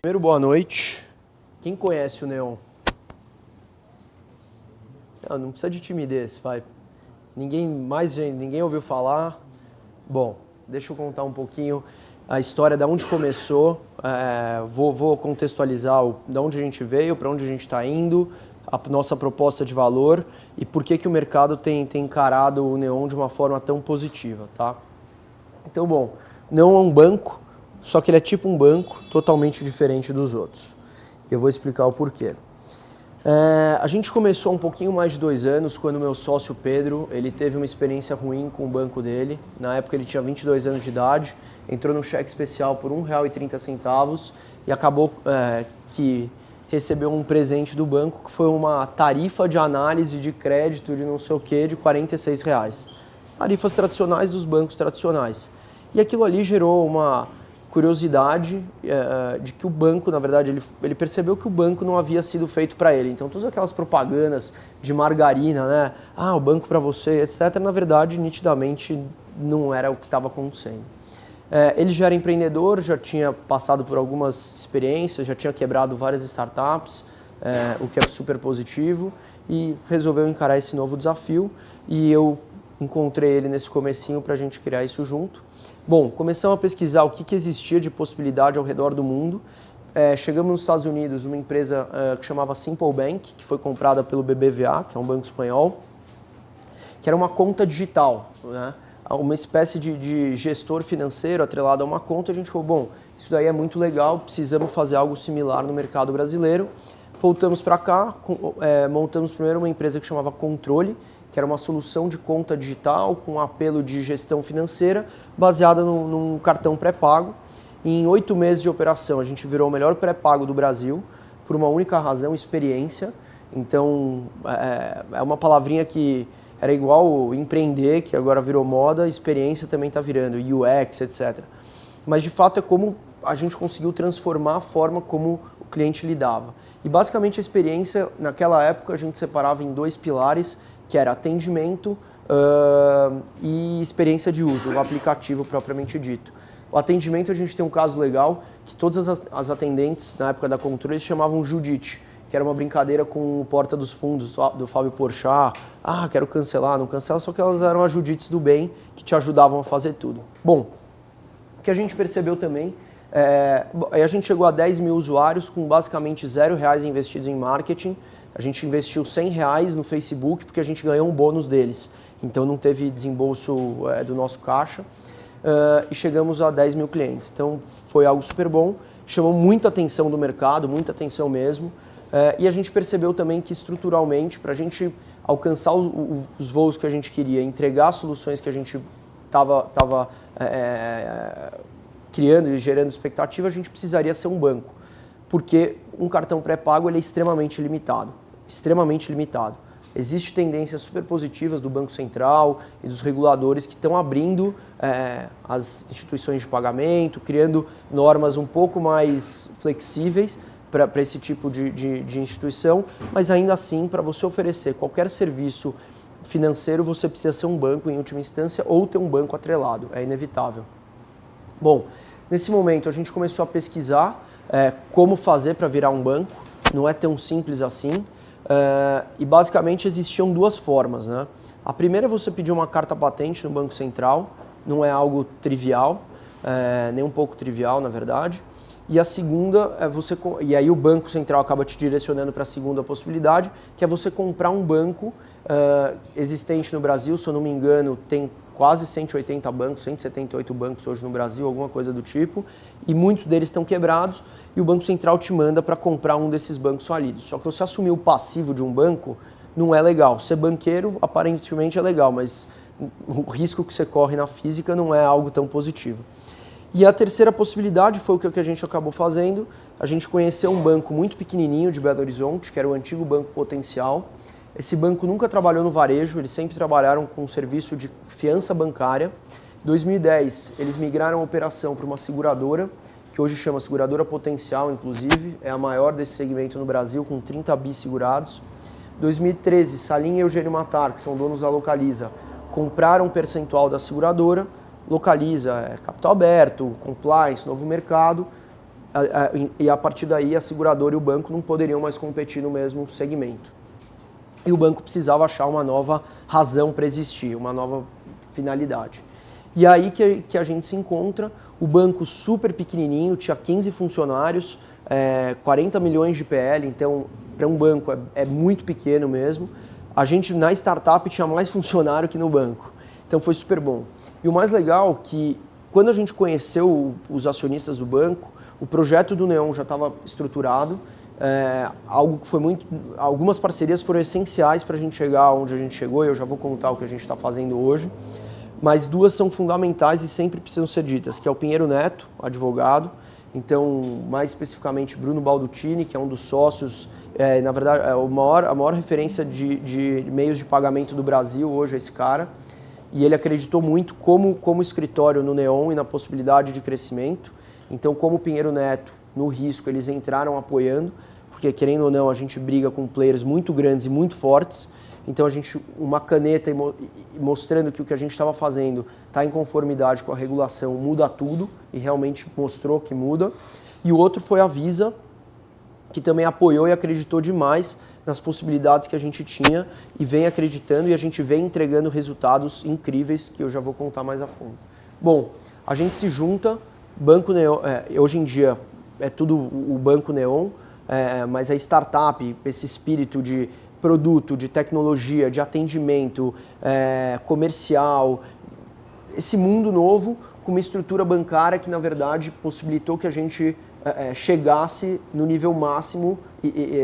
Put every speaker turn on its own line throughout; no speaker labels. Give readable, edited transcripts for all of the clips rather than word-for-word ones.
Primeiro, boa noite. Quem conhece o Neon? Não precisa de timidez, vai. Ninguém ouviu falar. Bom, deixa eu contar um pouquinho a história de onde começou. Vou contextualizar de onde a gente veio, para onde a gente está indo, a nossa proposta de valor e por que o mercado tem encarado o Neon de uma forma tão positiva, tá? Então, bom, Neon é um banco, só que ele é tipo um banco totalmente diferente dos outros. Eu vou explicar o porquê. A gente começou há um pouquinho mais de 2 anos, quando o meu sócio Pedro, ele teve uma experiência ruim com o banco dele. Na época ele tinha 22 anos de idade, entrou num cheque especial por R$1,30 e acabou que recebeu um presente do banco, que foi uma tarifa de análise de crédito de não sei o que, de R$46. As tarifas tradicionais dos bancos tradicionais. E aquilo ali gerou uma curiosidade de que o banco, na verdade, ele percebeu que o banco não havia sido feito para ele. Então, todas aquelas propagandas de margarina, né? O banco para você, etc., na verdade, nitidamente, não era o que estava acontecendo. Ele já era empreendedor, já tinha passado por algumas experiências, já tinha quebrado várias startups, o que é super positivo, e resolveu encarar esse novo desafio, e eu encontrei ele nesse comecinho para a gente criar isso junto. Bom, começamos a pesquisar o que existia de possibilidade ao redor do mundo. Chegamos nos Estados Unidos, uma empresa que chamava Simple Bank, que foi comprada pelo BBVA, que é um banco espanhol, que era uma conta digital, né? Uma espécie de gestor financeiro atrelado a uma conta. A gente falou, bom, isso daí é muito legal, precisamos fazer algo similar no mercado brasileiro. Voltamos para cá, montamos primeiro uma empresa que chamava Controle, que era uma solução de conta digital com apelo de gestão financeira baseada num cartão pré-pago. Em 8 meses de operação, a gente virou o melhor pré-pago do Brasil por uma única razão, experiência. Então, é uma palavrinha que era igual empreender, que agora virou moda, experiência também está virando, UX, etc. Mas, de fato, é como a gente conseguiu transformar a forma como o cliente lidava. E, basicamente, a experiência, naquela época, a gente separava em 2 pilares, que era atendimento e experiência de uso, o aplicativo propriamente dito. O atendimento, a gente tem um caso legal, que todas as atendentes, na época da Controle, chamavam Judite, que era uma brincadeira com o Porta dos Fundos, do Fábio Porchat. Quero cancelar, não cancela, só que elas eram as Judites do bem, que te ajudavam a fazer tudo. Bom, o que a gente percebeu também, a gente chegou a 10 mil usuários com basicamente R$0 investidos em marketing. A gente investiu R$100 no Facebook porque a gente ganhou um bônus deles. Então não teve desembolso do nosso caixa. E chegamos a 10 mil clientes. Então foi algo super bom, chamou muita atenção do mercado, muita atenção mesmo. E a gente percebeu também que estruturalmente, para a gente alcançar os voos que a gente queria, entregar soluções que a gente estava criando e gerando expectativa, a gente precisaria ser um banco. Porque um cartão pré-pago ele é extremamente limitado. Extremamente limitado. Existem tendências super positivas do Banco Central e dos reguladores que estão abrindo as instituições de pagamento, criando normas um pouco mais flexíveis para esse tipo de instituição, mas ainda assim, para você oferecer qualquer serviço financeiro, você precisa ser um banco em última instância ou ter um banco atrelado, é inevitável. Bom, nesse momento a gente começou a pesquisar como fazer para virar um banco, não é tão simples assim, e basicamente existiam 2 formas, né? A primeira é você pedir uma carta patente no Banco Central, não é algo trivial, nem um pouco trivial na verdade. E a segunda é e aí o Banco Central acaba te direcionando para a segunda possibilidade, que é você comprar um banco existente no Brasil. Se eu não me engano, tem quase 180 bancos, 178 bancos hoje no Brasil, alguma coisa do tipo, e muitos deles estão quebrados, e o Banco Central te manda para comprar um desses bancos falidos. Só que você assumir o passivo de um banco não é legal. Ser banqueiro aparentemente é legal, mas o risco que você corre na física não é algo tão positivo. E a terceira possibilidade foi o que a gente acabou fazendo. A gente conheceu um banco muito pequenininho de Belo Horizonte, que era o antigo Banco Potencial. Esse banco nunca trabalhou no varejo, eles sempre trabalharam com um serviço de fiança bancária. Em 2010, eles migraram a operação para uma seguradora, que hoje chama Seguradora Potencial, inclusive. É a maior desse segmento no Brasil, com 30 bi segurados. Em 2013, Salim e Eugênio Matar, que são donos da Localiza, compraram um percentual da seguradora. Localiza, capital aberto, compliance, novo mercado. e a partir daí a seguradora e o banco não poderiam mais competir no mesmo segmento. E o banco precisava achar uma nova razão para existir, uma nova finalidade. E aí que a gente se encontra, o banco super pequenininho, tinha 15 funcionários, 40 milhões de PL, então para um banco é muito pequeno mesmo. A gente na startup tinha mais funcionário que no banco, então foi super bom. E o mais legal é que quando a gente conheceu os acionistas do banco, o projeto do Neon já estava estruturado, algo que foi algumas parcerias foram essenciais para a gente chegar onde a gente chegou, e eu já vou contar o que a gente está fazendo hoje, mas duas são fundamentais e sempre precisam ser ditas, que é o Pinheiro Neto, advogado, então mais especificamente Bruno Baldutini, que é um dos sócios, na verdade a maior referência de meios de pagamento do Brasil hoje é esse cara, e ele acreditou muito como escritório no Neon e na possibilidade de crescimento, então como Pinheiro Neto, no risco, eles entraram apoiando, porque querendo ou não, a gente briga com players muito grandes e muito fortes, então uma caneta mostrando que o que a gente estava fazendo está em conformidade com a regulação, muda tudo, e realmente mostrou que muda. E o outro foi a Visa, que também apoiou e acreditou demais nas possibilidades que a gente tinha, e vem acreditando, e a gente vem entregando resultados incríveis, que eu já vou contar mais a fundo. Bom, a gente se junta, Banco Neon, hoje em dia é tudo o Banco Neon, mas a startup, esse espírito de produto, de tecnologia, de atendimento, comercial, esse mundo novo com uma estrutura bancária que, na verdade, possibilitou que a gente chegasse no nível máximo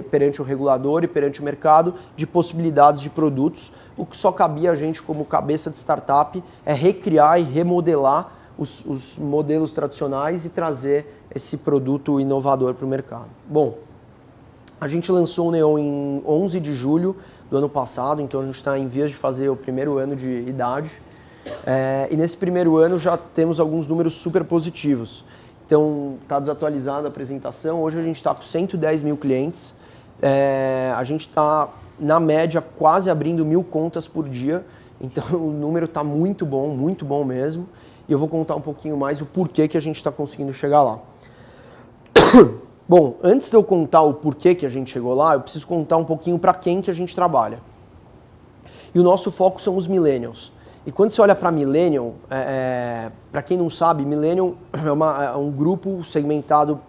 perante o regulador e perante o mercado de possibilidades de produtos. O que só cabia a gente, como cabeça de startup, é recriar e remodelar os modelos tradicionais e trazer esse produto inovador para o mercado. Bom, a gente lançou o Neon em 11 de julho do ano passado, então a gente está em vias de fazer o primeiro ano de idade. E nesse primeiro ano já temos alguns números super positivos. Então está desatualizada a apresentação, hoje a gente está com 110 mil clientes, a gente está na média quase abrindo 1.000 contas por dia, então o número está muito bom mesmo. E eu vou contar um pouquinho mais o porquê que a gente está conseguindo chegar lá. Bom, antes de eu contar o porquê que a gente chegou lá, eu preciso contar um pouquinho para quem que a gente trabalha. E o nosso foco são os millennials. E quando você olha para millennial, para quem não sabe, millennial é um grupo segmentado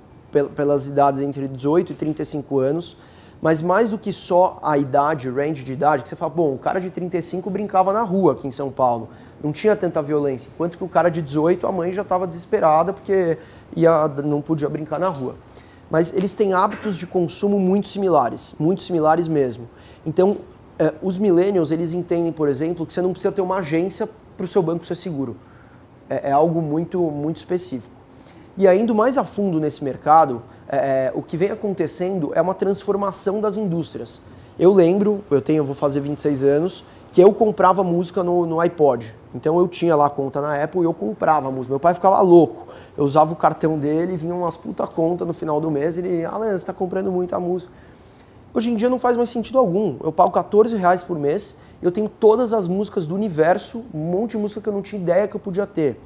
pelas idades entre 18 e 35 anos, mas mais do que só a idade, range de idade, que você fala, bom, o cara de 35 brincava na rua aqui em São Paulo, não tinha tanta violência, enquanto que o cara de 18, a mãe já estava desesperada porque não podia brincar na rua. Mas eles têm hábitos de consumo muito similares mesmo. Então, os millennials, eles entendem, por exemplo, que você não precisa ter uma agência para o seu banco ser seguro. É algo muito específico. E ainda mais a fundo nesse mercado, o que vem acontecendo é uma transformação das indústrias. Eu lembro, vou fazer 26 anos, que eu comprava música no iPod. Então eu tinha lá a conta na Apple e eu comprava música. Meu pai ficava louco. Eu usava o cartão dele e vinha umas puta conta no final do mês e ele, Alan, você está comprando muita música. Hoje em dia não faz mais sentido algum. Eu pago R$14 por mês e eu tenho todas as músicas do universo, um monte de música que eu não tinha ideia que eu podia ter.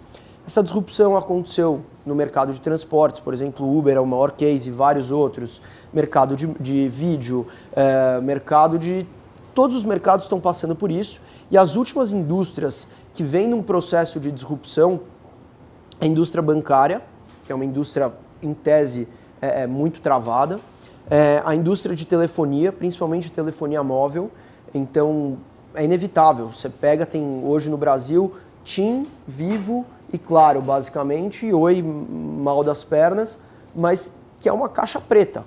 Essa disrupção aconteceu no mercado de transportes, por exemplo, o Uber é o maior case e vários outros. Mercado de vídeo, todos os mercados estão passando por isso. E as últimas indústrias que vêm num processo de disrupção, a indústria bancária, que é uma indústria, em tese, muito travada, a indústria de telefonia, principalmente telefonia móvel, então é inevitável. Você pega, tem hoje no Brasil, TIM, Vivo e Claro, basicamente, e Oi, mal das pernas, mas que é uma caixa preta,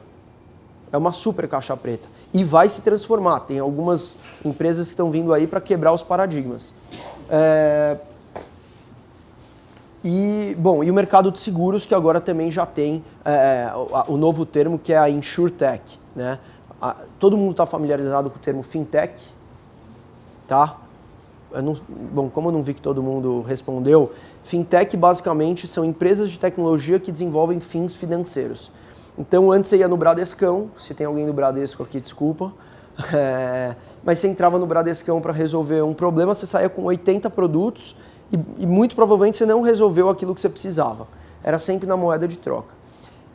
é uma super caixa preta. E vai se transformar, tem algumas empresas que estão vindo aí para quebrar os paradigmas. E o mercado de seguros, que agora também já tem o novo termo, que é a InsurTech, né? Todo mundo está familiarizado com o termo FinTech, tá? Como eu não vi que todo mundo respondeu, FinTech basicamente são empresas de tecnologia que desenvolvem fins financeiros. Então antes você ia no Bradescão, se tem alguém do Bradesco aqui, desculpa, mas você entrava no Bradescão para resolver um problema, você saía com 80 produtos, e muito provavelmente você não resolveu aquilo que você precisava. Era sempre na moeda de troca.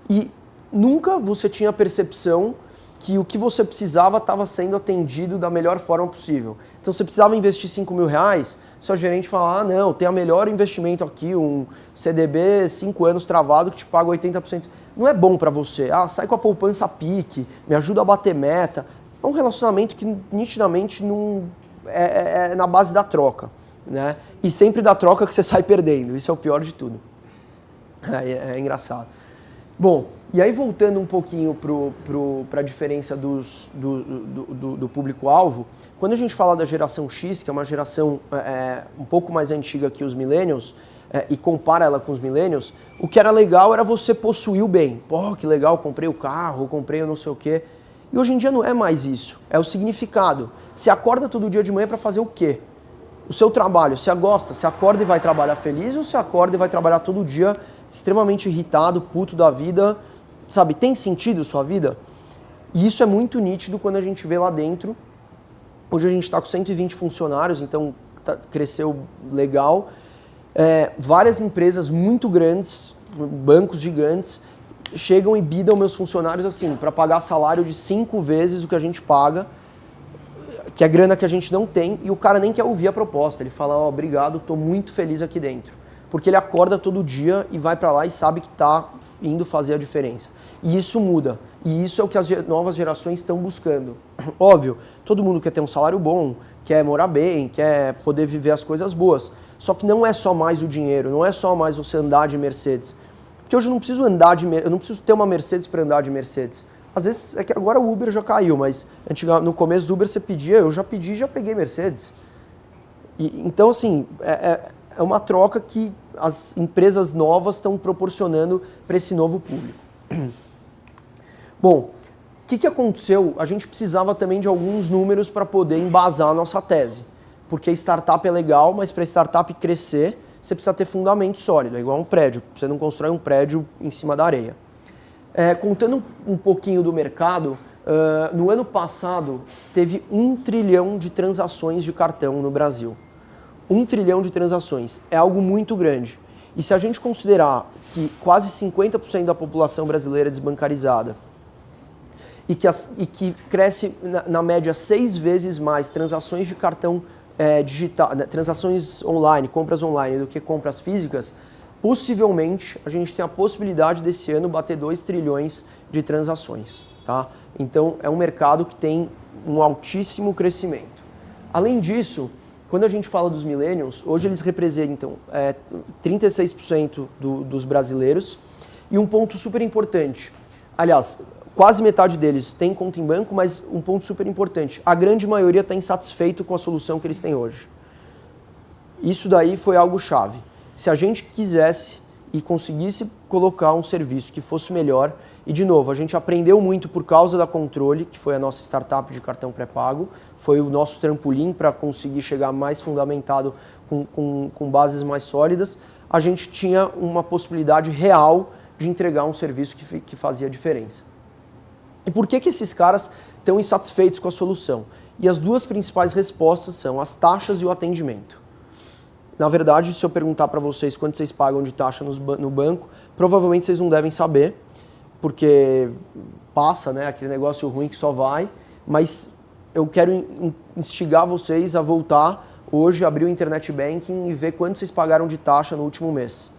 E nunca você tinha a percepção que o que você precisava estava sendo atendido da melhor forma possível. Então você precisava investir R$5.000, seu gerente fala, não, tem o melhor investimento aqui, um CDB 5 anos travado que te paga 80%. Não é bom para você. Sai com a poupança a pique, me ajuda a bater meta. É um relacionamento que nitidamente não é na base da troca, né? E sempre da troca que você sai perdendo. Isso é o pior de tudo. É engraçado. Bom, e aí voltando um pouquinho para a diferença do público-alvo, quando a gente fala da geração X, que é uma geração um pouco mais antiga que os millennials, e compara ela com os millennials, o que era legal era você possuir o bem. Pô, que legal, comprei o carro, comprei o não sei o quê. E hoje em dia não é mais isso, é o significado. Você acorda todo dia de manhã para fazer o quê? O seu trabalho, você gosta, você acorda e vai trabalhar feliz ou você acorda e vai trabalhar todo dia extremamente irritado, puto da vida, sabe? Tem sentido sua vida? E isso é muito nítido quando a gente vê lá dentro. Hoje a gente está com 120 funcionários, então cresceu legal. Várias empresas muito grandes, bancos gigantes, chegam e bidam meus funcionários assim, para pagar salário de 5 vezes o que a gente paga, que é grana que a gente não tem, e o cara nem quer ouvir a proposta. Ele fala, obrigado, estou muito feliz aqui dentro. Porque ele acorda todo dia e vai para lá e sabe que está indo fazer a diferença. E isso muda. E isso é o que as novas gerações estão buscando. Óbvio, todo mundo quer ter um salário bom, quer morar bem, quer poder viver as coisas boas. Só que não é só mais o dinheiro, não é só mais você andar de Mercedes. Porque hoje eu não preciso eu não preciso ter uma Mercedes para andar de Mercedes. Às vezes, é que agora o Uber já caiu, mas no começo do Uber você pedia, eu já pedi e já peguei Mercedes. Então, assim, é uma troca que as empresas novas estão proporcionando para esse novo público. Bom, o que aconteceu? A gente precisava também de alguns números para poder embasar a nossa tese. Porque startup é legal, mas para startup crescer, você precisa ter fundamento sólido. É igual um prédio. Você não constrói um prédio em cima da areia. Contando um pouquinho do mercado, no ano passado teve 1 trilhão de transações de cartão no Brasil. 1 trilhão de transações. É algo muito grande. E se a gente considerar que quase 50% da população brasileira é desbancarizada e que cresce na média 6 vezes mais transações de cartão digital, transações online, compras online do que compras físicas, possivelmente a gente tem a possibilidade desse ano bater 2 trilhões de transações. Tá? Então é um mercado que tem um altíssimo crescimento. Além disso, quando a gente fala dos millennials, hoje eles representam 36% dos brasileiros e um ponto super importante, aliás, quase metade deles tem conta em banco, mas um ponto super importante, a grande maioria está insatisfeito com a solução que eles têm hoje. Isso daí foi algo chave. Se a gente quisesse e conseguisse colocar um serviço que fosse melhor, e de novo, a gente aprendeu muito por causa da Controle, que foi a nossa startup de cartão pré-pago, foi o nosso trampolim para conseguir chegar mais fundamentado com bases mais sólidas, a gente tinha uma possibilidade real de entregar um serviço que fazia diferença. E por que esses caras estão insatisfeitos com a solução? E as duas principais respostas são as taxas e o atendimento. Na verdade, se eu perguntar para vocês quanto vocês pagam de taxa no banco, provavelmente vocês não devem saber, porque passa, né, aquele negócio ruim que só vai, mas eu quero instigar vocês a voltar hoje, abrir o Internet Banking e ver quanto vocês pagaram de taxa no último mês.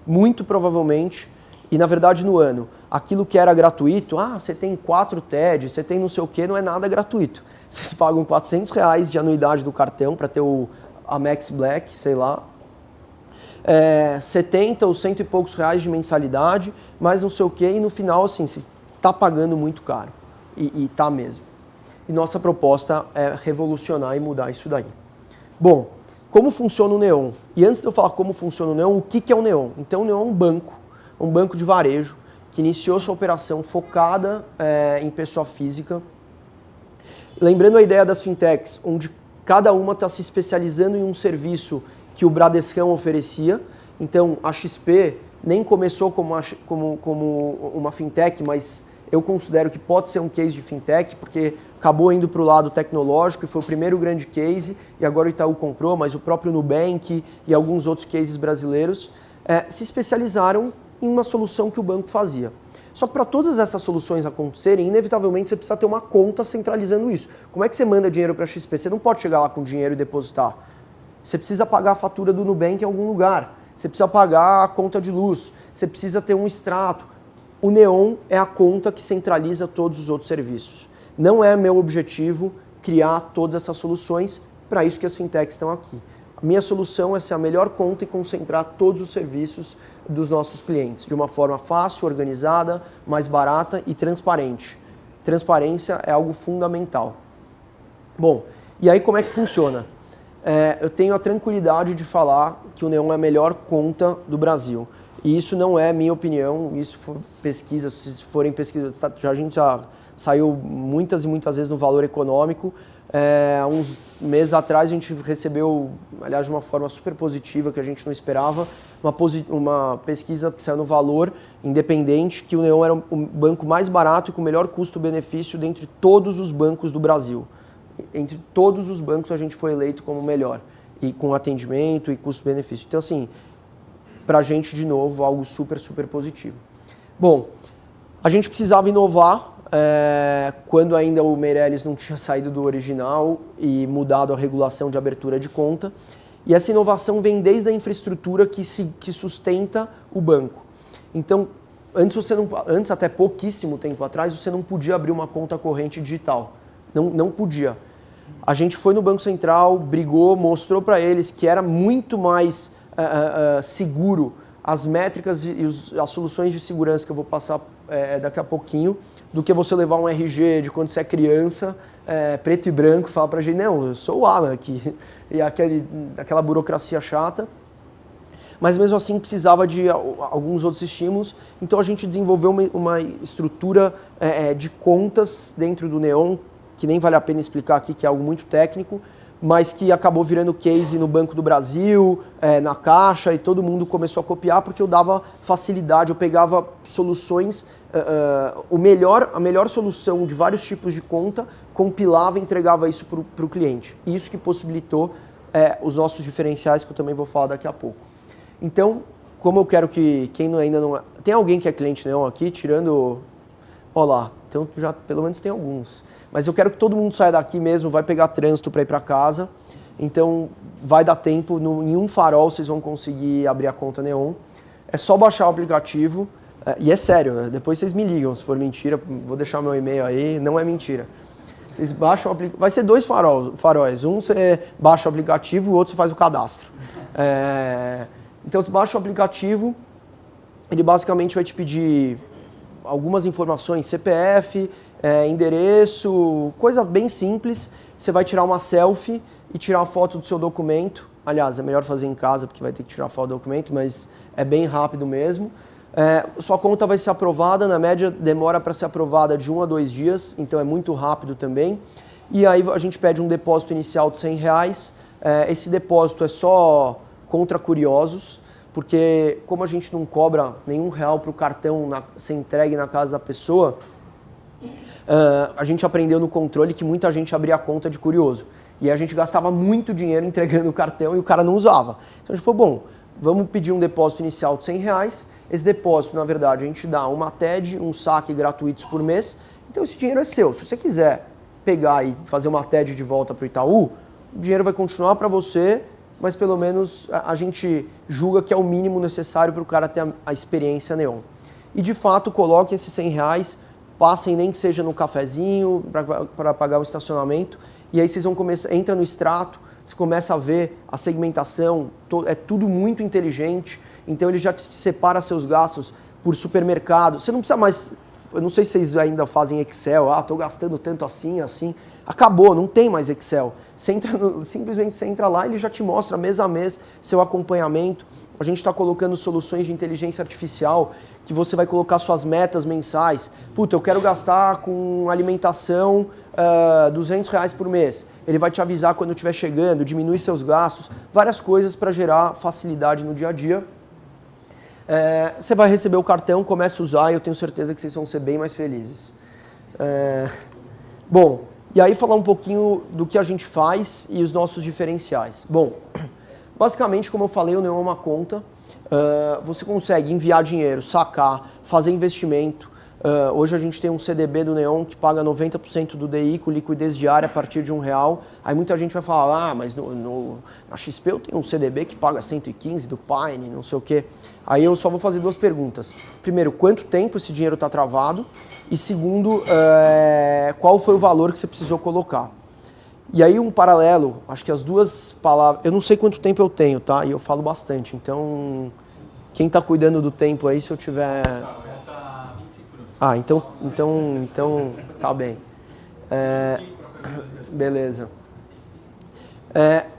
Muito provavelmente, e na verdade no ano, aquilo que era gratuito, você tem 4 TED, você tem não sei o que, não é nada gratuito. Vocês pagam R$400 de anuidade do cartão para ter a Max Black, sei lá, 70 ou 100 e poucos reais de mensalidade, mas não sei o que, e no final, assim, você está pagando muito caro. E tá mesmo. E nossa proposta é revolucionar e mudar isso daí. Bom, como funciona o Neon? E antes de eu falar como funciona o Neon, o que é o Neon? Então o Neon é um banco de varejo, que iniciou sua operação focada em pessoa física. Lembrando a ideia das fintechs, onde cada uma está se especializando em um serviço que o Bradescão oferecia. Então, a XP nem começou como uma fintech, mas eu considero que pode ser um case de fintech, porque acabou indo para o lado tecnológico e foi o primeiro grande case, e agora o Itaú comprou, mas o próprio Nubank e alguns outros cases brasileiros se especializaram em uma solução que o banco fazia. Só que para todas essas soluções acontecerem, inevitavelmente você precisa ter uma conta centralizando isso. Como é que você manda dinheiro para a XP? Você não pode chegar lá com dinheiro e depositar. Você precisa pagar a fatura do Nubank em algum lugar. Você precisa pagar a conta de luz. Você precisa ter um extrato. O Neon é a conta que centraliza todos os outros serviços. Não é meu objetivo criar todas essas soluções, para isso que as fintechs estão aqui. A minha solução é ser a melhor conta e concentrar todos os serviços dos nossos clientes de uma forma fácil, organizada, mais barata e transparente. Transparência é algo fundamental. Bom, e aí como é que funciona? Eu tenho a tranquilidade de falar que o Neon é a melhor conta do Brasil. E isso não é minha opinião, isso foi pesquisa, se forem pesquisas, a gente já saiu muitas e muitas vezes no Valor Econômico. Há uns meses atrás a gente recebeu, aliás, de uma forma super positiva, que a gente não esperava, uma pesquisa que saiu no Valor independente, que o Neon era o banco mais barato e com o melhor custo-benefício dentre todos os bancos do Brasil. Entre todos os bancos a gente foi eleito como o melhor, e com atendimento e custo-benefício. Então, assim, pra gente, de novo, algo super, super positivo. Bom, a gente precisava inovar, quando ainda o Meirelles não tinha saído do original e mudado a regulação de abertura de conta. E essa inovação vem desde a infraestrutura que sustenta o banco. Então, antes, até pouquíssimo tempo atrás, você não podia abrir uma conta corrente digital. Não podia. A gente foi no Banco Central, brigou, mostrou para eles que era muito mais seguro as métricas e as soluções de segurança que eu vou passar daqui a pouquinho, do que você levar um RG de quando você é criança, preto e branco, e falar pra gente, não, eu sou o Alan aqui, e aquela burocracia chata. Mas mesmo assim precisava de alguns outros estímulos, então a gente desenvolveu uma estrutura de contas dentro do Neon, que nem vale a pena explicar aqui, que é algo muito técnico, mas que acabou virando case no Banco do Brasil, na Caixa, e todo mundo começou a copiar porque eu dava facilidade, eu pegava soluções, a melhor solução de vários tipos de conta, compilava e entregava isso para o cliente. Isso que possibilitou os nossos diferenciais, que eu também vou falar daqui a pouco. Então, como eu quero que quem ainda não é... Tem alguém que é cliente Neon aqui, tirando... Ó lá, então já pelo menos tem alguns. Mas eu quero que todo mundo saia daqui mesmo, vai pegar trânsito para ir para casa. Então, vai dar tempo, em um farol vocês vão conseguir abrir a conta Neon. É só baixar o aplicativo, e é sério, depois vocês me ligam, se for mentira, vou deixar meu e-mail aí, não é mentira. Vocês baixam o aplicativo, vai ser dois faróis, um você baixa o aplicativo, o outro você faz o cadastro. Então, você baixa o aplicativo, ele basicamente vai te pedir algumas informações, CPF, endereço, coisa bem simples. Você vai tirar uma selfie e tirar a foto do seu documento. Aliás, é melhor fazer em casa porque vai ter que tirar a foto do documento, mas é bem rápido mesmo. Sua conta vai ser aprovada, na média demora para ser aprovada de 1 a 2 dias, então é muito rápido também. E aí a gente pede um depósito inicial de R$100. Esse depósito é só contra curiosos, porque como a gente não cobra nenhum real para o cartão ser entregue na casa da pessoa, a gente aprendeu no controle que muita gente abria a conta de curioso. E a gente gastava muito dinheiro entregando o cartão e o cara não usava. Então a gente falou, bom, vamos pedir um depósito inicial de R$100. Esse depósito, na verdade, a gente dá uma TED, um saque gratuitos por mês. Então esse dinheiro é seu. Se você quiser pegar e fazer uma TED de volta para o Itaú, o dinheiro vai continuar para você, mas pelo menos a gente julga que é o mínimo necessário para o cara ter a experiência Neon. E de fato, coloquem esses R$100, passem nem que seja no cafezinho para pagar o estacionamento, e aí vocês vão começar, entra no extrato, você começa a ver a segmentação, é tudo muito inteligente, então ele já te separa seus gastos por supermercado. Você não precisa mais, eu não sei se vocês ainda fazem Excel, estou gastando tanto assim, acabou, não tem mais Excel. Simplesmente você entra lá e ele já te mostra mês a mês seu acompanhamento. A gente está colocando soluções de inteligência artificial que você vai colocar suas metas mensais. Puta, eu quero gastar com alimentação R$200 por mês. Ele vai te avisar quando estiver chegando, diminui seus gastos, várias coisas para gerar facilidade no dia a dia. Você vai receber o cartão, começa a usar e eu tenho certeza que vocês vão ser bem mais felizes. Bom, e aí falar um pouquinho do que a gente faz e os nossos diferenciais. Bom, basicamente, como eu falei, o Neon é uma conta. Você consegue enviar dinheiro, sacar, fazer investimento, Hoje a gente tem um CDB do Neon que paga 90% do DI com liquidez diária a partir de R$1. Aí muita gente vai falar, mas na XP eu tenho um CDB que paga 115 do Pine, não sei o quê. Aí eu só vou fazer duas perguntas. Primeiro, quanto tempo esse dinheiro está travado? E segundo, qual foi o valor que você precisou colocar? E aí um paralelo, acho que as duas palavras... Eu não sei quanto tempo eu tenho, tá? E eu falo bastante, então... Quem está cuidando do tempo aí, se eu tiver... Ah, então tá bem. Beleza.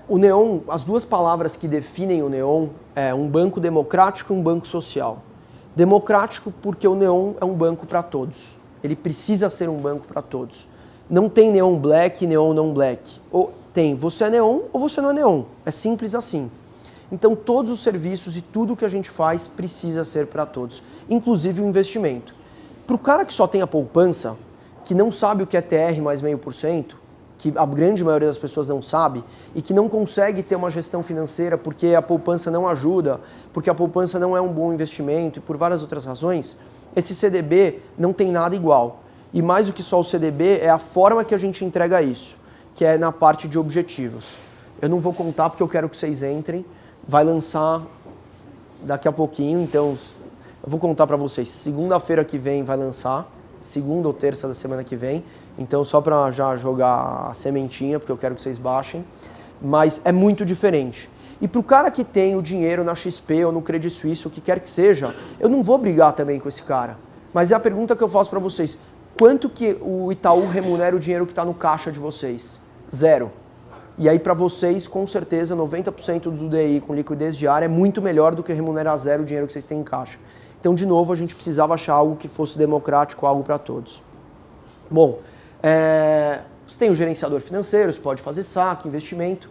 O Neon, as duas palavras que definem o Neon é um banco democrático e um banco social. Democrático porque o Neon é um banco para todos. Ele precisa ser um banco para todos. Não tem Neon Black e Neon não Black. Ou tem, você é Neon ou você não é Neon. É simples assim. Então todos os serviços e tudo que a gente faz precisa ser para todos, inclusive o investimento. Para o cara que só tem a poupança, que não sabe o que é TR mais 0,5%, que a grande maioria das pessoas não sabe, e que não consegue ter uma gestão financeira porque a poupança não ajuda, porque a poupança não é um bom investimento e por várias outras razões, esse CDB não tem nada igual. E mais do que só o CDB, é a forma que a gente entrega isso, que é na parte de objetivos. Eu não vou contar porque eu quero que vocês entrem, vai lançar daqui a pouquinho, então... Eu vou contar para vocês, segunda-feira que vem vai lançar, segunda ou terça da semana que vem, então só para já jogar a sementinha, porque eu quero que vocês baixem, mas é muito diferente. E para o cara que tem o dinheiro na XP ou no Credit Suisse, o que quer que seja, eu não vou brigar também com esse cara. Mas é a pergunta que eu faço para vocês, quanto que o Itaú remunera o dinheiro que está no caixa de vocês? 0. E aí para vocês, com certeza, 90% do DI com liquidez diária é muito melhor do que remunerar 0 o dinheiro que vocês têm em caixa. Então, de novo, a gente precisava achar algo que fosse democrático, algo para todos. Bom, você tem o gerenciador financeiro, você pode fazer saque, investimento.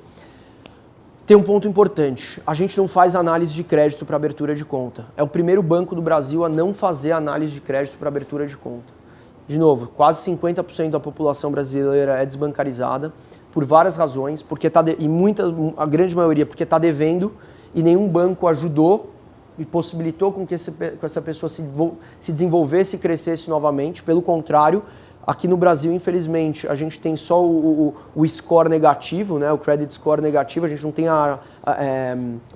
Tem um ponto importante, a gente não faz análise de crédito para abertura de conta. É o primeiro banco do Brasil a não fazer análise de crédito para abertura de conta. De novo, quase 50% da população brasileira é desbancarizada por várias razões, porque a grande maioria porque está devendo e nenhum banco ajudou e possibilitou com que essa pessoa se desenvolvesse e crescesse novamente. Pelo contrário, aqui no Brasil, infelizmente, a gente tem só o score negativo, né? O credit score negativo, a gente não tem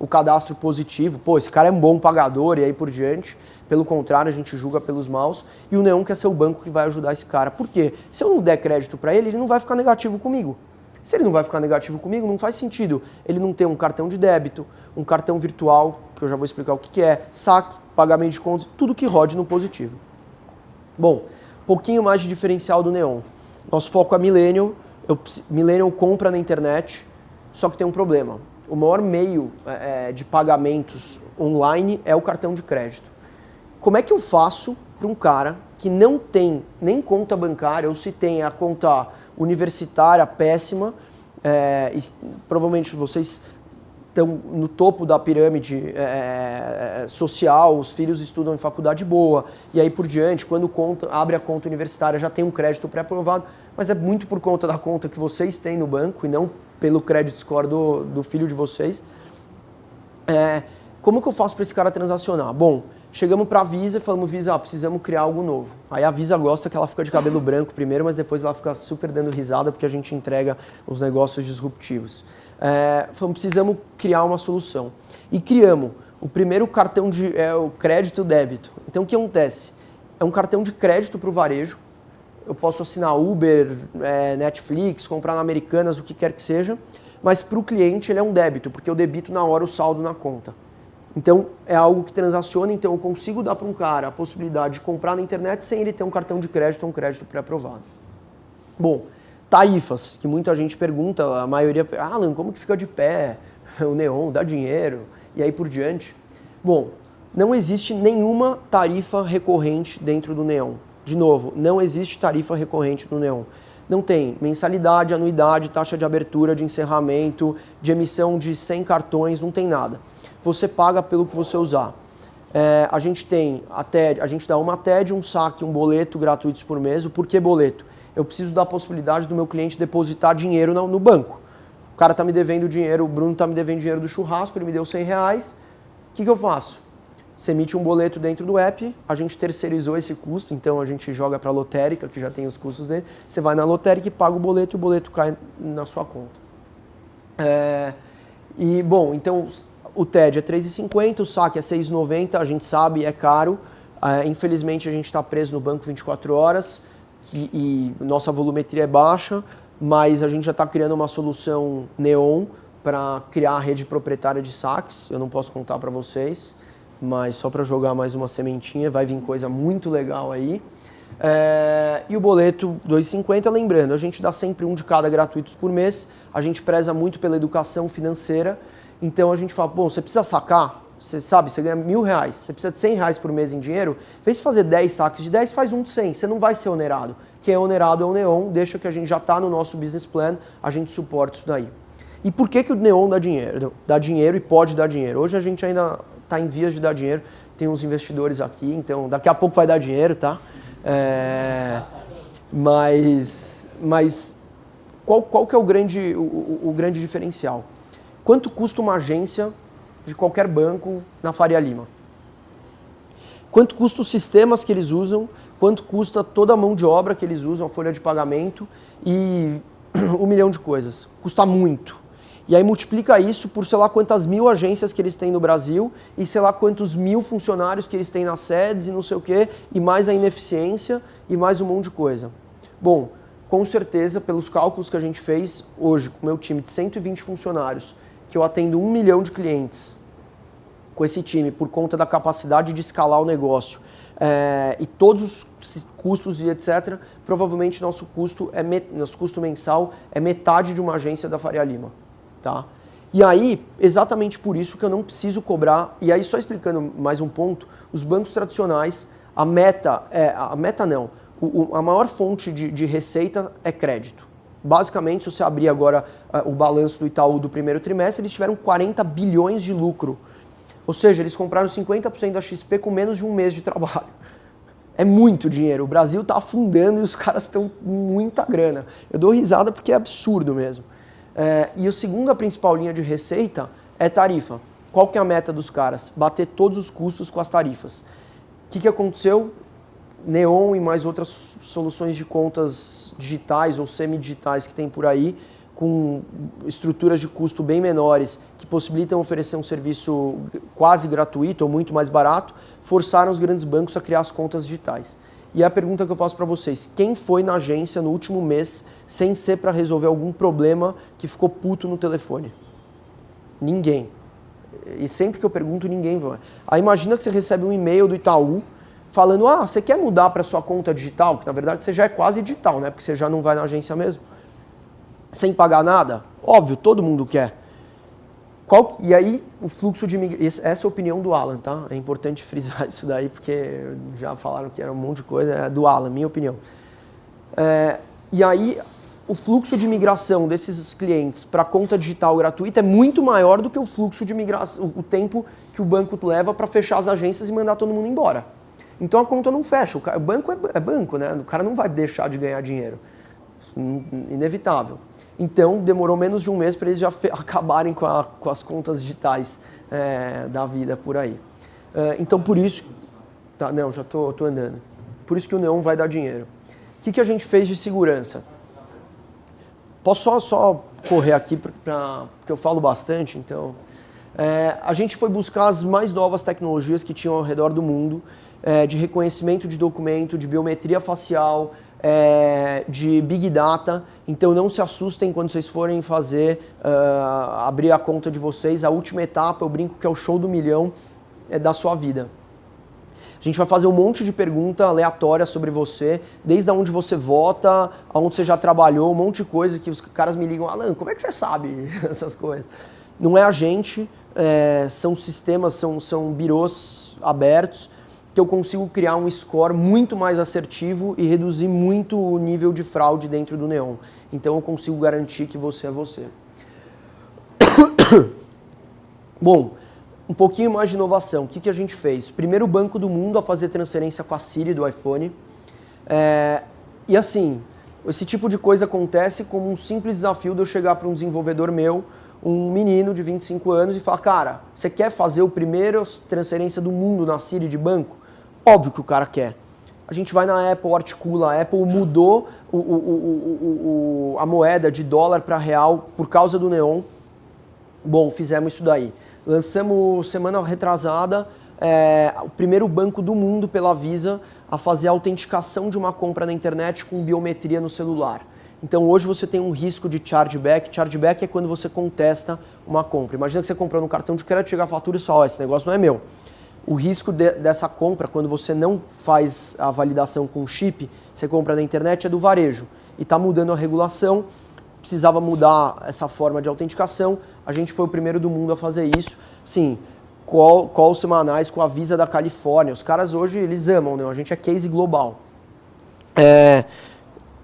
o cadastro positivo. Pô, esse cara é um bom pagador e aí por diante. Pelo contrário, a gente julga pelos maus. E o Neon quer ser o banco que vai ajudar esse cara. Por quê? Se eu não der crédito para ele, ele não vai ficar negativo comigo. Se ele não vai ficar negativo comigo, não faz sentido ele não ter um cartão de débito, um cartão virtual, que eu já vou explicar o que é, saque, pagamento de contas, tudo que rode no positivo. Bom, pouquinho mais de diferencial do Neon. Nosso foco é Millennial, Millennial compra na internet, só que tem um problema. O maior meio de pagamentos online é o cartão de crédito. Como é que eu faço para um cara que não tem nem conta bancária, ou se tem a conta universitária péssima, e provavelmente vocês estão no topo da pirâmide social, os filhos estudam em faculdade boa, e aí por diante, quando abre a conta universitária já tem um crédito pré-aprovado, mas é muito por conta da conta que vocês têm no banco e não pelo credit score do filho de vocês. Como que eu faço para esse cara transacionar? Bom, chegamos para a Visa e falamos, Visa, precisamos criar algo novo. Aí a Visa gosta que ela fica de cabelo branco primeiro, mas depois ela fica super dando risada porque a gente entrega os negócios disruptivos. Falamos, precisamos criar uma solução. E criamos o primeiro cartão de o crédito débito. Então o que acontece? É um cartão de crédito para o varejo. Eu posso assinar Uber, Netflix, comprar na Americanas, o que quer que seja, mas para o cliente ele é um débito, porque eu debito na hora o saldo na conta. Então, é algo que transaciona, então eu consigo dar para um cara a possibilidade de comprar na internet sem ele ter um cartão de crédito ou um crédito pré-aprovado. Bom, tarifas, que muita gente pergunta, a maioria, Alan, como que fica de pé o Neon, dá dinheiro, e aí por diante. Bom, não existe nenhuma tarifa recorrente dentro do Neon. De novo, não existe tarifa recorrente no Neon. Não tem mensalidade, anuidade, taxa de abertura, de encerramento, de emissão de 100 cartões, não tem nada. Você paga pelo que você usar. A gente dá uma TED, um saque, um boleto gratuitos por mês. O porquê boleto? Eu preciso dar a possibilidade do meu cliente depositar dinheiro no banco. O cara está me devendo dinheiro, o Bruno está me devendo dinheiro do churrasco, ele me deu R$100. O que eu faço? você emite um boleto dentro do app, a gente terceirizou esse custo, então a gente joga para a lotérica, que já tem os custos dele, você vai na lotérica e paga o boleto e o boleto cai na sua conta. E, bom, então o TED é 3,50, o saque é 6,90, a gente sabe, é caro. Infelizmente a gente está preso no banco 24 horas e nossa volumetria é baixa, mas a gente já está criando uma solução Neon para criar a rede proprietária de saques. Eu não posso contar para vocês, mas só para jogar mais uma sementinha, vai vir coisa muito legal aí. E o boleto 2,50, lembrando, a gente dá sempre um de cada gratuitos por mês, a gente preza muito pela educação financeira, então a gente fala, bom, você precisa sacar, você sabe, você ganha R$1.000, você precisa de R$100 por mês em dinheiro, em vez de fazer 10 saques de 10, faz um de 100, você não vai ser onerado. Quem é onerado é o Neon, deixa que a gente já está no nosso business plan, a gente suporta isso daí. E por que o Neon dá dinheiro? Dá dinheiro e pode dar dinheiro. Hoje a gente ainda está em vias de dar dinheiro, tem uns investidores aqui, então daqui a pouco vai dar dinheiro, tá? Mas qual que é o grande diferencial? Quanto custa uma agência de qualquer banco na Faria Lima? Quanto custa os sistemas que eles usam? Quanto custa toda a mão de obra que eles usam, a folha de pagamento e 1 milhão de coisas? Custa muito. E aí multiplica isso por sei lá quantas mil agências que eles têm no Brasil e sei lá quantos mil funcionários que eles têm nas sedes e não sei o quê, e mais a ineficiência e mais um monte de coisa. Bom, com certeza, pelos cálculos que a gente fez hoje, com o meu time de 120 funcionários, que eu atendo 1 milhão de clientes com esse time por conta da capacidade de escalar o negócio, e todos os custos e etc., provavelmente nosso custo mensal é metade de uma agência da Faria Lima. Tá? E aí, exatamente por isso que eu não preciso cobrar, e aí só explicando mais um ponto, os bancos tradicionais, a maior fonte de receita é crédito. Basicamente, se você abrir agora o balanço do Itaú do primeiro trimestre, eles tiveram 40 bilhões de lucro. Ou seja, eles compraram 50% da XP com menos de um mês de trabalho. É muito dinheiro. O Brasil está afundando e os caras estão com muita grana. Eu dou risada porque é absurdo mesmo. E a segunda principal linha de receita é tarifa. Qual que é a meta dos caras? Bater todos os custos com as tarifas. O que aconteceu? Neon e mais outras soluções de contas digitais ou semi-digitais que tem por aí, com estruturas de custo bem menores, que possibilitam oferecer um serviço quase gratuito ou muito mais barato, forçaram os grandes bancos a criar as contas digitais. E a pergunta que eu faço para vocês, quem foi na agência no último mês sem ser para resolver algum problema que ficou puto no telefone? Ninguém. E sempre que eu pergunto, ninguém vai. Aí imagina que você recebe um e-mail do Itaú falando, você quer mudar para sua conta digital? Que na verdade você já é quase digital, né? Porque você já não vai na agência mesmo. Sem pagar nada? Óbvio, todo mundo quer. E aí, o fluxo de imigração... Essa é a opinião do Alan, tá? É importante frisar isso daí, porque já falaram que era um monte de coisa. É do Alan, minha opinião. E aí, o fluxo de imigração desses clientes para a conta digital gratuita é muito maior do que o fluxo de imigração, o tempo que o banco leva para fechar as agências e mandar todo mundo embora. Então, a conta não fecha. O banco é banco, né? O cara não vai deixar de ganhar dinheiro. Inevitável. Então, demorou menos de um mês para eles já acabarem com as contas digitais da vida por aí. Então, por isso... Tá, não, já tô andando. Por isso que o Neon vai dar dinheiro. O que a gente fez de segurança? Posso só correr aqui, porque eu falo bastante, então... a gente foi buscar as mais novas tecnologias que tinham ao redor do mundo, de reconhecimento de documento, de biometria facial, de Big Data. Então não se assustem quando vocês forem abrir a conta de vocês. A última etapa, eu brinco que é o show do milhão da sua vida. A gente vai fazer um monte de pergunta aleatória sobre você, desde onde você vota, aonde você já trabalhou, um monte de coisa que os caras me ligam, Alan, como é que você sabe essas coisas? Não é a gente, são sistemas, são birôs abertos, que eu consigo criar um score muito mais assertivo e reduzir muito o nível de fraude dentro do Neon. Então eu consigo garantir que você é você. Bom, um pouquinho mais de inovação. O que a gente fez? Primeiro banco do mundo a fazer transferência com a Siri do iPhone. E assim, esse tipo de coisa acontece como um simples desafio de eu chegar para um desenvolvedor meu um menino de 25 anos e fala, cara, você quer fazer o primeiro transferência do mundo na Siri de banco? Óbvio que o cara quer. A gente vai na Apple, articula, a Apple mudou a moeda de dólar para real por causa do Neon. Bom, fizemos isso daí. Lançamos semana retrasada o primeiro banco do mundo pela Visa a fazer a autenticação de uma compra na internet com biometria no celular. Então hoje você tem um risco de chargeback. Chargeback é quando você contesta uma compra. Imagina que você comprou no cartão de crédito, chega a fatura e fala, esse negócio não é meu. O risco dessa compra, quando você não faz a validação com chip, você compra na internet, é do varejo. E está mudando a regulação, precisava mudar essa forma de autenticação. A gente foi o primeiro do mundo a fazer isso. Sim, calls semanais com a Visa da Califórnia. Os caras hoje, eles amam, né? A gente é case global.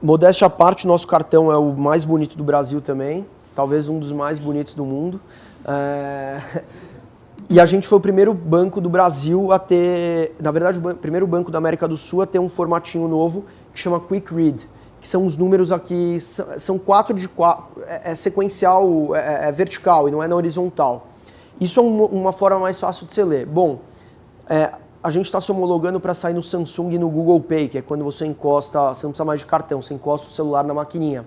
Modéstia à parte, nosso cartão é o mais bonito do Brasil também. Talvez um dos mais bonitos do mundo. E a gente foi o primeiro banco do Brasil a ter, na verdade, o primeiro banco da América do Sul a ter um formatinho novo que chama Quick Read, que são os números aqui, são 4 de 4, é sequencial, é vertical e não é na horizontal. Isso é uma forma mais fácil de você ler. Bom, a gente está se homologando para sair no Samsung e no Google Pay, que é quando você encosta, você não precisa mais de cartão, você encosta o celular na maquininha.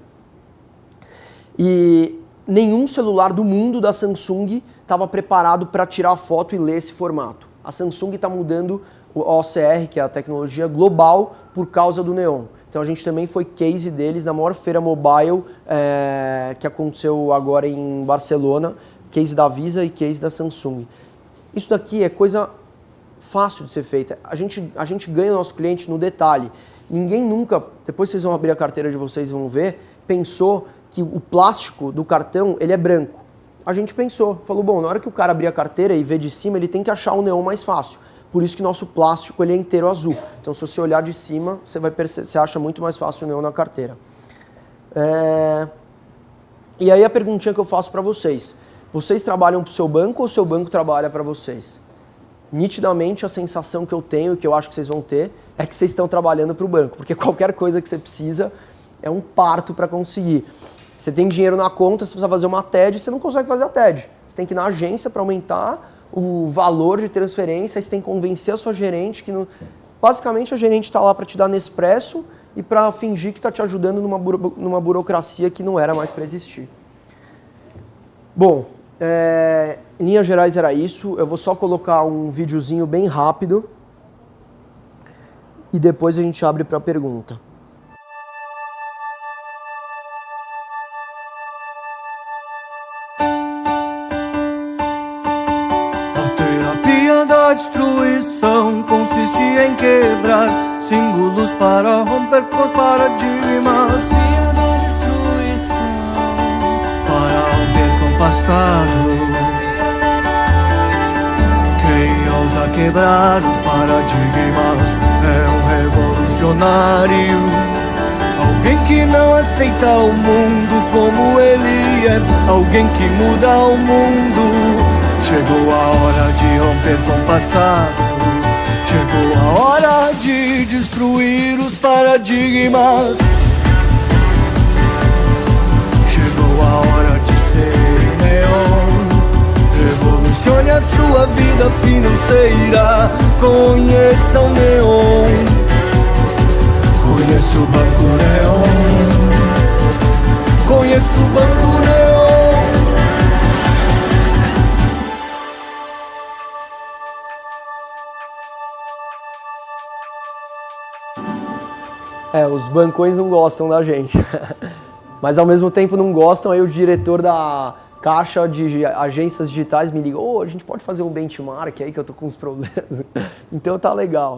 E nenhum celular do mundo da Samsung estava preparado para tirar a foto e ler esse formato. A Samsung está mudando o OCR, que é a tecnologia global, por causa do Neon. Então a gente também foi case deles na maior feira mobile que aconteceu agora em Barcelona, case da Visa e case da Samsung. Isso daqui é coisa fácil de ser feita. A gente ganha o nosso cliente no detalhe. Ninguém nunca, depois vocês vão abrir a carteira de vocês e vão ver, pensou que o plástico do cartão ele é branco. A gente pensou, falou, bom, na hora que o cara abrir a carteira e ver de cima, ele tem que achar o neon mais fácil. Por isso que nosso plástico ele é inteiro azul. Então se você olhar de cima, você acha muito mais fácil o neon na carteira. E aí a perguntinha que eu faço para vocês. Vocês trabalham para o seu banco ou o seu banco trabalha para vocês? Nitidamente a sensação que eu tenho e que eu acho que vocês vão ter é que vocês estão trabalhando para o banco. Porque qualquer coisa que você precisa é um parto para conseguir. Você tem dinheiro na conta, você precisa fazer uma TED, você não consegue fazer a TED. Você tem que ir na agência para aumentar o valor de transferência, aí você tem que convencer a sua gerente que... Basicamente a gerente está lá para te dar Nespresso e para fingir que está te ajudando numa burocracia que não era mais para existir. Bom, em linhas gerais era isso. Eu vou só colocar um videozinho bem rápido e depois a gente abre para pergunta.
A destruição consiste em quebrar símbolos para romper com paradigmas. A destruição para romper com o passado. Quem ousa quebrar os paradigmas é um revolucionário. Alguém que não aceita o mundo como ele é. Alguém que muda o mundo. Chegou a hora de romper com o passado. Chegou a hora de destruir os paradigmas. Chegou a hora de ser neon. Revolucione a sua vida financeira. Conheça o neon. Conheça o Banco Neon. Conheça o Banco Neon.
Os bancões não gostam da gente, mas ao mesmo tempo não gostam, aí o diretor da caixa de agências digitais me liga, a gente pode fazer um benchmark aí que eu tô com uns problemas, então tá legal.